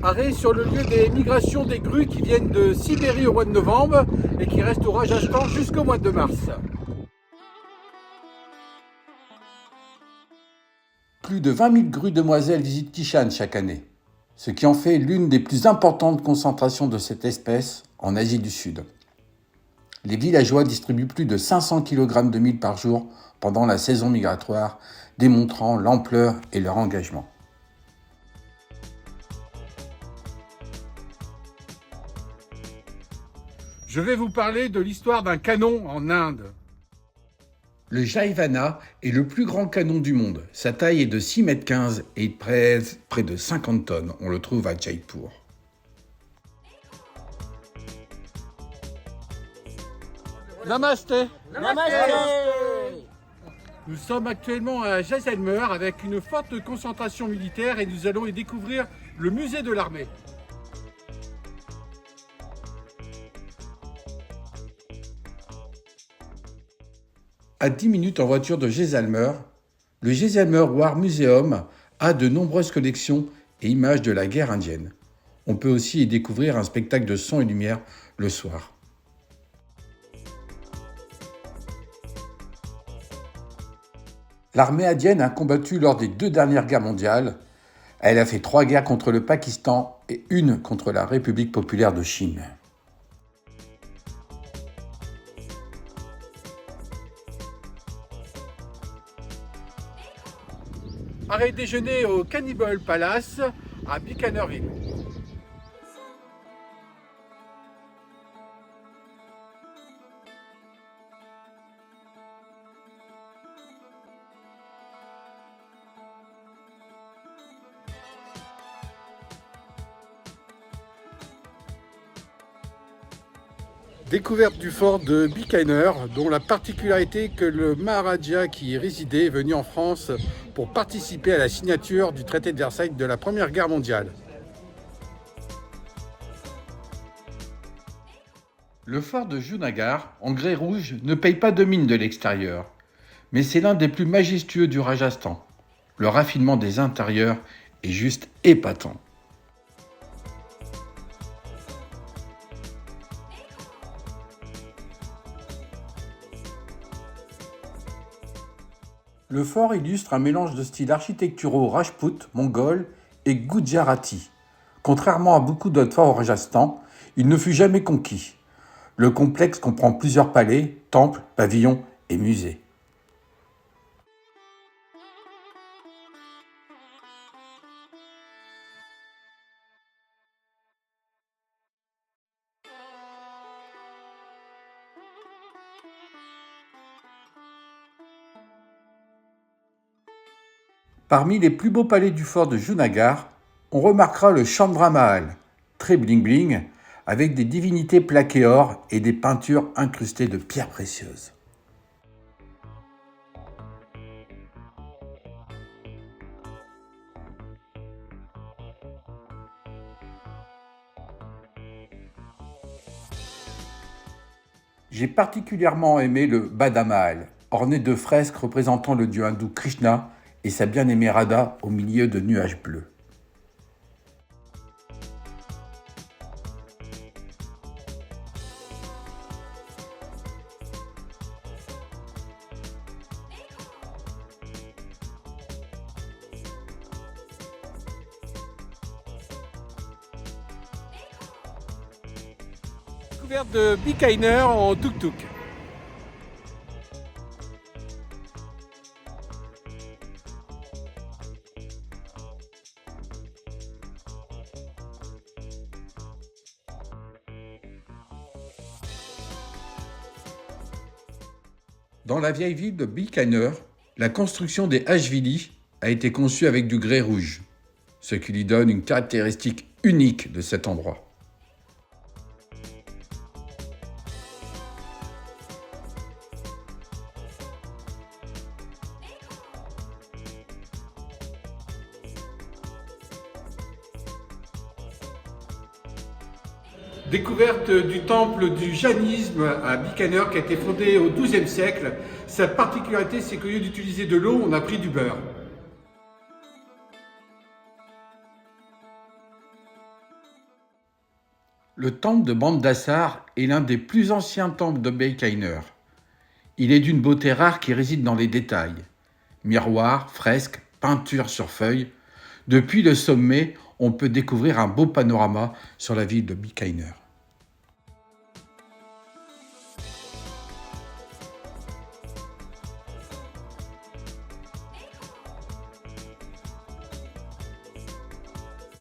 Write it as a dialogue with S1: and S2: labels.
S1: Arrêt sur le lieu des migrations des grues qui viennent de Sibérie au mois de novembre et qui restent au Rajasthan jusqu'au mois de mars.
S2: Plus de 20 000 grues demoiselles visitent Kishan chaque année, ce qui en fait l'une des plus importantes concentrations de cette espèce en Asie du Sud. Les villageois distribuent plus de 500 kg de mil par jour pendant la saison migratoire, démontrant l'ampleur et leur engagement.
S1: Je vais vous parler de l'histoire d'un canon en Inde.
S2: Le Jaivana est le plus grand canon du monde. Sa taille est de 6,15 m et il pèse près de 50 tonnes. On le trouve à Jaipur.
S1: Namasté.
S3: Namasté.
S1: Nous sommes actuellement à Jaisalmer avec une forte concentration militaire et nous allons y découvrir le musée de l'armée.
S2: À 10 minutes en voiture de Jaisalmer, le Jaisalmer War Museum a de nombreuses collections et images de la guerre indienne. On peut aussi y découvrir un spectacle de son et lumière le soir. L'armée indienne a combattu lors des 2 dernières guerres mondiales. Elle a fait 3 guerres contre le Pakistan et 1 contre la République populaire de Chine.
S1: Arrêt déjeuner au Cannibal Palace à Bikanerville. Découverte du fort de Bikaner, dont la particularité est que le Maharaja qui y résidait est venu en France pour participer à la signature du traité de Versailles de la Première Guerre mondiale.
S2: Le fort de Junagadh, en grès rouge, ne paye pas de mine de l'extérieur, mais c'est l'un des plus majestueux du Rajasthan. Le raffinement des intérieurs est juste épatant. Le fort illustre un mélange de styles architecturaux rajpout, mongol et gujarati. Contrairement à beaucoup d'autres forts au Rajasthan, il ne fut jamais conquis. Le complexe comprend plusieurs palais, temples, pavillons et musées. Parmi les plus beaux palais du fort de Junagadh, on remarquera le Chandra Mahal, très bling-bling, avec des divinités plaquées or et des peintures incrustées de pierres précieuses. J'ai particulièrement aimé le Bada Mahal, orné de fresques représentant le dieu hindou Krishna et sa bien-aimée Radha au milieu de nuages bleus.
S1: Découverte de Bikaner en tuk-tuk.
S2: Dans la vieille ville de Bikaner, la construction des Hashvili a été conçue avec du grès rouge, ce qui lui donne une caractéristique unique de cet endroit.
S1: Découverte du temple du jainisme à Bikaner qui a été fondé au XIIe siècle. Sa particularité, c'est qu'au lieu d'utiliser de l'eau, on a pris du beurre.
S2: Le temple de Bandassar est l'un des plus anciens temples de Bikaner. Il est d'une beauté rare qui réside dans les détails. Miroirs, fresques, peintures sur feuilles. Depuis le sommet, on peut découvrir un beau panorama sur la ville de Bikaner.